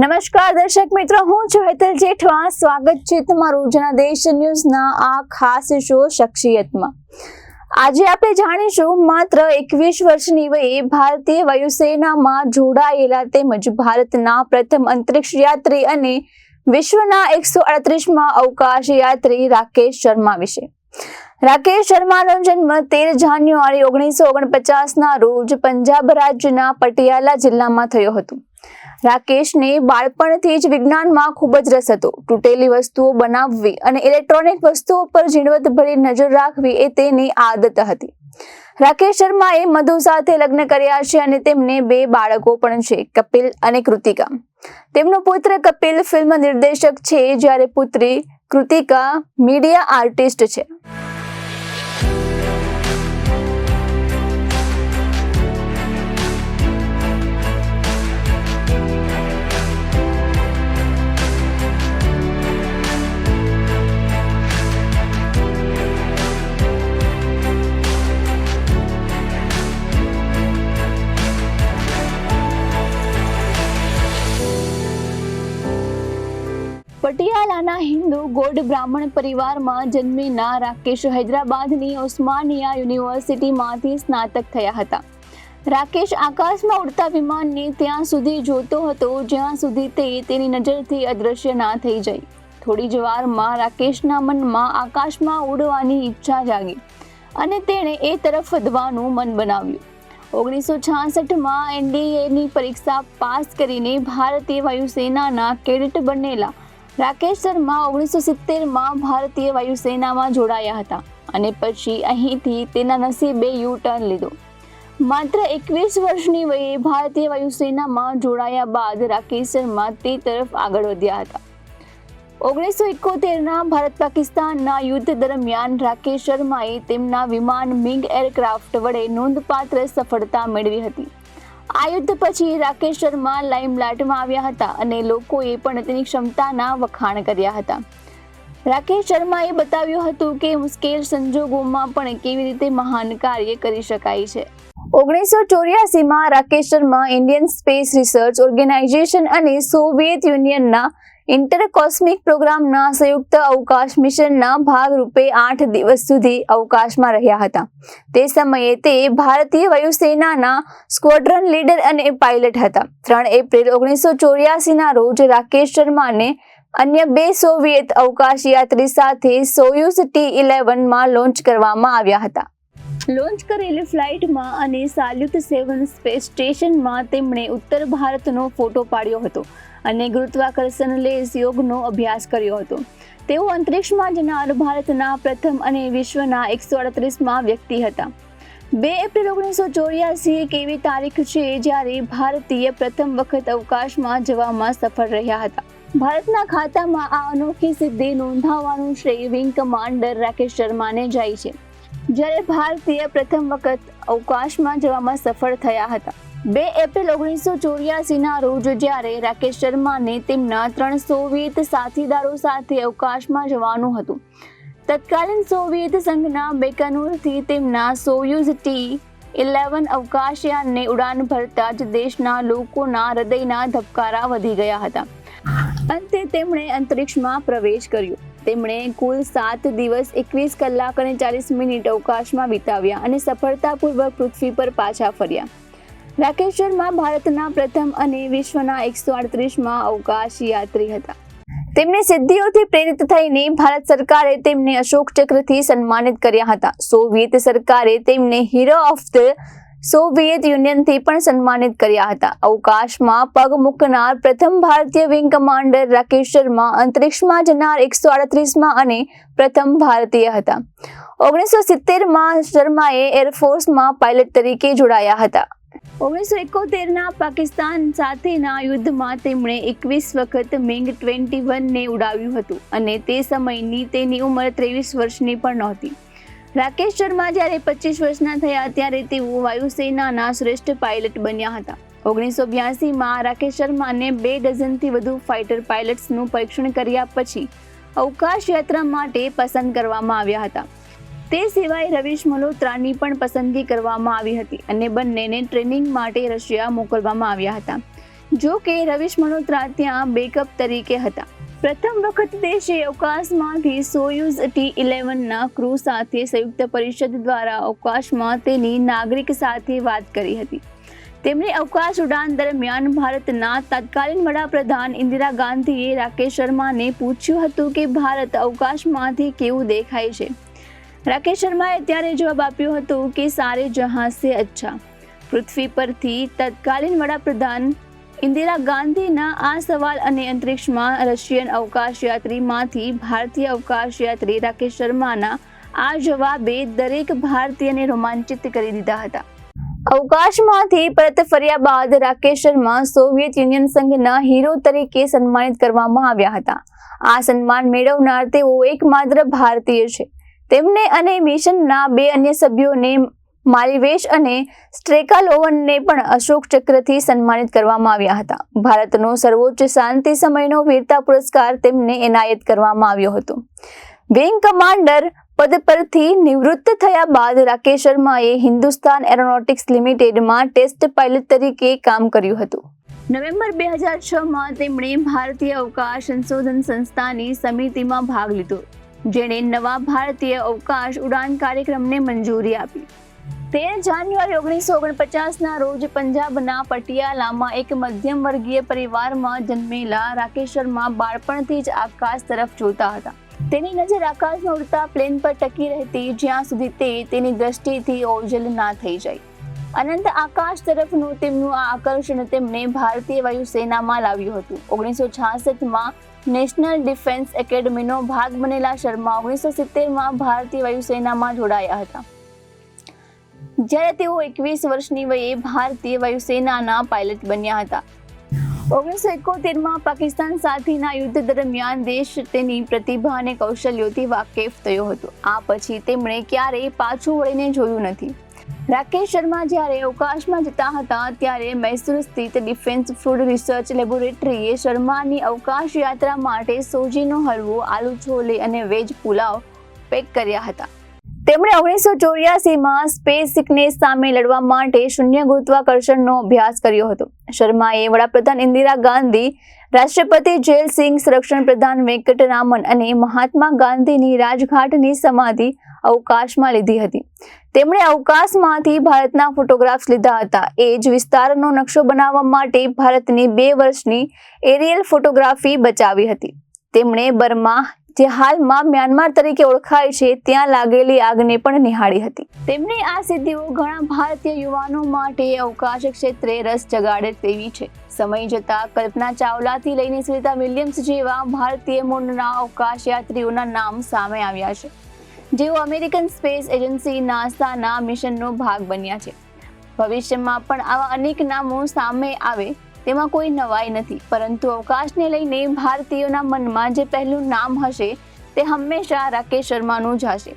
નમસ્કાર દર્શક મિત્રો, હું છું હેતલ જેઠવા. સ્વાગત છે તમારું જનાદેશ ન્યૂઝના આ ખાસ શો શખ્સિયતમાં. આજે આપણે જાણીશું માત્ર 21 વર્ષની વયે ભારતીય વાયુસેનામાં જોડાયેલા તેમજ ભારતના પ્રથમ અંતરિક્ષ યાત્રી અને વિશ્વના 138માં અવકાશ યાત્રી રાકેશ શર્મા વિશે. રાકેશ શર્માનો જન્મ 13 જાન્યુઆરી 1949ના રોજ પંજાબ રાજ્યના પટિયાલા જિલ્લામાં થયો હતો. રાકેશને બાળપણથી જ વિજ્ઞાનમાં ખૂબ જ રસ હતો. તૂટેલી વસ્તુઓ બનાવવી અને ઇલેક્ટ્રોનિક વસ્તુઓ પર ઝીણવટભરી નજર રાખવી એ તેની આદત હતી. રાકેશ શર્માએ મધુ સાથે લગ્ન કર્યા છે અને તેમને 2 બાળકો પણ છે, કપિલ અને કૃતિકા. તેમનો પુત્ર કપિલ ફિલ્મ નિર્દેશક છે, જ્યારે પુત્રી કૃતિકા મીડિયા આર્ટિસ્ટ છે. પટિયાલાના હિન્દુ ગોંડ બ્રાહ્મણ પરિવારમાં જન્મેલા રાકેશ હૈદરાબાદની ઓસ્માનિયા યુનિવર્સિટીમાંથી સ્નાતક થયા હતા. રાકેશ આકાશમાં ઉડતા વિમાનને ત્યાં સુધી જોતો હતો જ્યાં સુધી તે તેની નજરથી અદૃશ્ય ના થઈ જાય. થોડી જ વારમાં રાકેશના મનમાં આકાશમાં ઉડવાની ઈચ્છા જાગી અને તેણે એ તરફ વધવાનું મન બનાવ્યું. 1966માં NDAની પરીક્ષા પાસ કરીને ભારતીય વાયુસેનાના કેડેટ બનેલા રાકેશ શર્મા 1970માં ભારતીય વાયુસેનામાં જોડાયા હતા અને પછી અહીંથી તેના નસીબે યુ-ટર્ન લીધો. માત્ર 21 વર્ષની વયે ભારતીય વાયુસેનામાં જોડાયા બાદ રાકેશ શર્મા તે તરફ આગળ વધ્યા હતા. 1971ના ભારત પાકિસ્તાનના યુદ્ધ દરમિયાન રાકેશ શર્માએ તેમના વિમાન મિગ એરક્રાફ્ટ વડે નોંધપાત્ર સફળતા મેળવી હતી. આ યુદ્ધ પછી રાકેશ શર્મા લાઇમલાઇટમાં આવ્યા હતા અને લોકોએ પણ તેની ક્ષમતાના વખાણ કર્યા હતા. રાકેશ શર્માએ બતાવ્યું હતું કે મુશ્કેલ સંજોગોમાં પણ કેવી રીતે મહાન કાર્ય કરી શકાય છે. 1984માં Rakesh Sharma Indian Space Research Organisation અને સોવિયત યુનિયનના ઇન્ટરકોસ્મિક પ્રોગ્રામના સંયુક્ત અવકાશ મિશનના ભાગરૂપે 8 દિવસ સુધી અવકાશમાં રહ્યા હતા. તે સમયે તે ભારતીય વાયુસેનાના સ્ક્વોડ્રન લીડર અને પાયલટ હતા. 3 એપ્રિલ 1984ના રોજ રાકેશ શર્માને અન્ય 2 સોવિયત અવકાશ યાત્રી સાથે સોયુઝ T-11માં લોન્ચ કરવામાં આવ્યા હતા. લોન્ચ કરેલી ફ્લાઇટમાં અને સાલ્યુટ 7 સ્પેસ સ્ટેશનમાં તેમણે ઉત્તર ભારતનો ફોટો પાડ્યો હતો અને ગુરુત્વાકર્ષણ લેસ યોગનો અભ્યાસ કર્યો હતો. તેઓ અંતરિક્ષમાં જનાર ભારતના પ્રથમ અને વિશ્વના 138માં વ્યક્તિ હતા. 2 એપ્રિલ 1984 એક એવી તારીખ છે જ્યારે ભારતીય પ્રથમ વખત અવકાશમાં જવામાં સફળ રહ્યા હતા. ભારતના ખાતામાં આ અનોખી સિદ્ધિ નોંધાવવાનું શ્રેય વિંગ કમાન્ડર રાકેશ શર્માને જાય છે, જ્યારે ભારતીય પ્રથમ વખત અવકાશમાં જવામાં સફળ થયા હતા. 2 એપ્રિલ 1984ના રોજ જ્યારે રાકેશ શર્માને તેમના 3 સોવિયત સાથીદારો સાથે અવકાશમાં જવાનું હતું, તત્કાલીન સોવિયત સંઘના બેકનૂરથી તેમના સોયુઝ T-11 અવકાશયાનને ઉડાન ભરતા જ દેશના લોકોના હૃદયના ધબકારા વધી ગયા હતા. અંતે તેમણે અંતરિક્ષમાં પ્રવેશ કર્યો. તેમણે કુલ 7 દિવસ 21 કલાક અને 40 મિનિટ અવકાશમાં વિતાવ્યા અને સફળતાપૂર્વક પૃથ્વી પર પાછા ફર્યા. રાકેશ શર્મા ભારતના પ્રથમ અને વિશ્વના 138માં અવકાશ યાત્રી હતા. તેમની સિદ્ધિઓથી પ્રેરિત થઈને ભારત સરકારે તેમને અશોક ચક્રથી સન્માનિત કર્યા હતા. સોવિયત સરકારે તેમને હીરો ઓફ ધ સોવિયત યુનિયનથી પણ સન્માનિત કર્યા હતા. અવકાશમાં પગ મૂકનાર પ્રથમ ભારતીય વિંગ કમાન્ડર રાકેશ શર્મા અંતરિક્ષમાં જનાર 138માં અને પ્રથમ ભારતીય હતા. 1970માં શર્માએ એરફોર્સમાં પાયલટ તરીકે જોડાયા હતા. 1971ના પાકિસ્તાન સાથેના યુદ્ધમાં તેમણે 21 વખત MiG-21ને ઉડાવ્યું હતું અને તે સમયની તેની ઉંમર 23 વર્ષની પણ નહોતી. રાકેશ શર્મા જ્યારે 25 વર્ષના થયા ત્યારે તેઓ વાયુસેનાના શ્રેષ્ઠ પાયલટ બન્યા હતા. 1982માં રાકેશ શર્માને 2 ડઝનથી વધુ ફાઇટર પાયલટ્સનું પરીક્ષણ કર્યા પછી અવકાશ યાત્રા માટે પસંદ કરવામાં આવ્યા હતા. તે સિવાય રવીશ મલ્હોત્રાની પણ પસંદગી કરવામાં આવી હતી અને બંનેને ટ્રેનિંગ માટે રશિયા મોકલવામાં આવ્યા હતા. જો કે રવીશ મલ્હોત્રા ત્યાં બેકઅપ તરીકે હતા. પ્રથમ વખત દેશે અવકાશમાંથી સોયુઝ T-11ના ક્રૂ સાથે સંયુક્ત પરિષદ દ્વારા અવકાશમાં તેની નાગરિક સાથે વાત કરી હતી. તેમણે અવકાશ ઉડાન દરમિયાન ભારતના તત્કાલીન વડાપ્રધાન ઇન્દિરા ગાંધીએ રાકેશ શર્માને પૂછ્યું હતું કે ભારત અવકાશમાંથી કેવું દેખાય છે. રાકેશ શર્માએ ત્યારે જવાબ આપ્યો હતો કે સારે જહાં સે અચ્છા. પૃથ્વી પરથી તત્કાલીન વડાપ્રધાન ઇન્દિરા ગાંધીના આ સવાલ અને અંતરિક્ષમાં રશિયન અવકાશયાત્રીમાંથી ભારતીય અવકાશયાત્રી રાકેશ શર્માના આ જવાબે દરેક ભારતીયને રોમાંચિત કરી દીધા હતા. અવકાશમાંથી પરત ફર્યા બાદ રાકેશ શર્મા સોવિયત યુનિયન સંઘના હીરો તરીકે સન્માનિત કરવામાં આવ્યા હતા. આ સન્માન મેળવનાર તેઓ એકમાત્ર ભારતીય છે. તેમને અને મિશનના 2 અન્ય સભ્યોને માલિવેશ અને સ્ટ્રેકાલોવનને પણ અશોક ચક્રથી સન્માનિત કરવામાં આવ્યા હતા. ભારતનો સર્વોચ્ચ શાંતિ સમયનો વીરતા પુરસ્કાર તેમને એનાયત કરવામાં આવ્યો હતો. વિંગ કમાન્ડર પદ પરથી નિવૃત્ત થયા બાદ રાકેશ શર્માએ હિન્દુસ્તાન એરોનોટિક્સ લિમિટેડમાં ટેસ્ટ પાયલટ તરીકે કામ કર્યું હતું. નવેમ્બર 2006માં તેમણે ભારતીય અવકાશ સંશોધન સંસ્થાની સમિતિમાં ભાગ લીધો, જેણે નવા ભારતીય અવકાશ ઉડાન કાર્યક્રમને મંજૂરી આપી. 13 જાન્યુઆરી 1949ના રોજ પંજાબના પટિયાલામાં એક મધ્યમ વર્ગીય પરિવારમાં જન્મેલા રાકેશ શર્મા બાળપણથી જ આકાશ તરફ જોતા હતા. તેની નજર આકાશમાં ઉડતા પ્લેન પર ટકી રહેતી જ્યાં સુધી તે તેની દ્રષ્ટિથી ઓઝલ ના થઈ જાય. અનંત આકાશ તરફનું તેમનું આ આકર્ષણ તેમને ભારતીય વાયુસેનામાં લાવ્યું હતું. 1966માં નેશનલ ડિફેન્સ એકેડમીનો ભાગ બનેલા શર્મા 1970માં ભારતીય વાયુસેનામાં જોડાયા હતા. જ્યારે તેઓ 21 વર્ષની વયે ભારતીય વાયુસેનાના પાયલટ બન્યા હતા. 1971માં પાકિસ્તાન સાથેના યુદ્ધ દરમિયાન દેશ તેની પ્રતિભા અને કૌશલ્યોથી વાકેફ થયો હતો. આ પછી તેમણે ક્યારેય પાછું વળીને જોયું નથી. રાકેશ શર્મા જ્યારે અવકાશમાં જતા હતા ત્યારે મૈસૂર સ્થિત ડિફેન્સ ફૂડ રિસર્ચ લેબોરેટરીએ શર્માની અવકાશ યાત્રા માટે સોજીનો હલવો, આલુ છોલે અને વેજ પુલાવ પેક કર્યા હતા. તેમણે 1984માં સ્પેસ સિકનેસ સામે લડવા માટે શૂન્ય ગુરુત્વાકર્ષણનો અભ્યાસ કર્યો હતો. શર્માએ વડાપ્રધાન ઇન્દિરા ગાંધી, રાષ્ટ્રપતિ જેલ સિંહ, સંરક્ષણ પ્રધાન વેંકટરામન અને મહાત્મા ગાંધીની રાજઘાટની સમાધિ અવકાશમાં લીધી હતી. તેમણે અવકાશમાંથી ભારતના ફોટોગ્રાફ્સ લીધા હતા. એ જ વિસ્તારનો નકશો બનાવવા માટે ભારતની 2 વર્ષની એરિયલ ફોટોગ્રાફી બચાવી હતી. તેમણે બર્મા, જે હાલમાં મ્યાનમાર તરીકે ઓળખાય છે, ત્યાં લાગેલી આગને પણ નિહાળી હતી. તેમની આ સિદ્ધિઓ ઘણા ભારતીય યુવાનો માટે અવકાશ ક્ષેત્રે રસ જગાડે તેવી છે. સમય જતાં કલ્પના ચાવલાથી લઈને સુનીતા વિલિયમ્સ જેવા ભારતીય મૂળના અવકાશયાત્રીઓના નામ સામે આવ્યા છે, જેઓ અમેરિકન સ્પેસ એજન્સી નાસાના મિશનનો ભાગ બન્યા છે. ભવિષ્યમાં પણ આવા અનેક નામો સામે આવે તેમાં કોઈ નવાઈ નથી, પરંતુ અવકાશને લઈને ભારતીયોના મનમાં જે પહેલું નામ હશે તે હંમેશા રાકેશ શર્માનું જ હશે.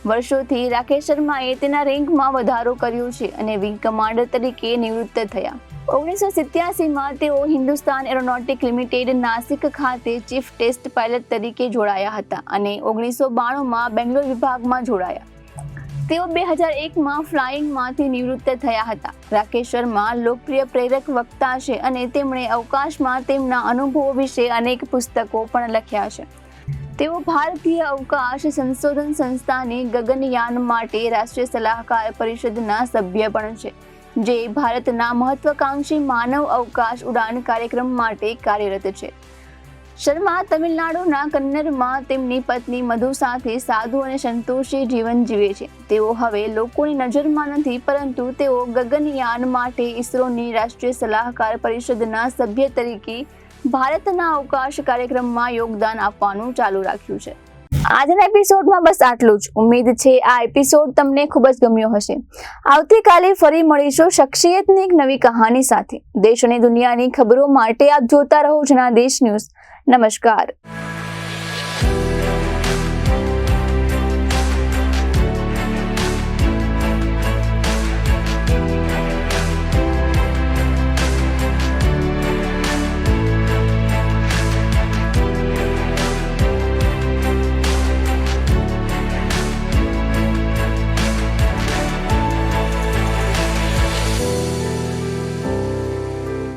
વર્ષોથી રાકેશ શર્માએ તેના રેન્કમાં વધારો કર્યો છે અને વિંગ કમાન્ડર તરીકે નિવૃત્ત થયા. 1987માં તેઓ હિન્દુસ્તાન એરોનોટિક લિમિટેડ નાસિક ખાતે ચીફ ટેસ્ટ પાયલટ તરીકે જોડાયા હતા અને 1992માં બેંગ્લોર વિભાગમાં જોડાયા. તેઓ 2001માં ફ્લાઇંગમાંથી નિવૃત્ત થયા હતા. રાકેશ શર્મા લોકપ્રિય પ્રેરક વક્તા છે અને તેમણે અવકાશમાં તેમના અનુભવો વિશે અનેક પુસ્તકો પણ લખ્યા છે. તેઓ ભારતીય અવકાશ સંશોધન સંસ્થાની ગગનયાન માટે રાષ્ટ્રીય સલાહકાર પરિષદના સભ્ય પણ છે, જે ભારતના મહત્વાકાંક્ષી માનવ અવકાશ ઉડાન કાર્યક્રમ માટે કાર્યરત છે. શર્મા તમિલનાડુના કન્નરમાં તેમની પત્ની મધુ સાથે સાદું અને સંતોષી જીવન જીવે છે. તેઓ હવે લોકોની નજરમાં નથી, પરંતુ તેઓ ગગનયાન માટે ઇસરોની રાષ્ટ્રીય સલાહકાર પરિષદના સભ્ય તરીકે ભારતના અવકાશ કાર્યક્રમમાં યોગદાન આપવાનું ચાલુ રાખ્યું છે. આજના એપિસોડમાં બસ આટલું જ. ઉમ્મીદ છે આ એપિસોડ તમને ખૂબ જ ગમ્યો હશે. આવતીકાલે ફરી મળીશું શખ્સિયતની એક નવી કહાની સાથે. દેશ અને દુનિયાની ખબરો માટે આપ જોતા રહો જનાદેશ ન્યૂઝ. નમસ્કાર.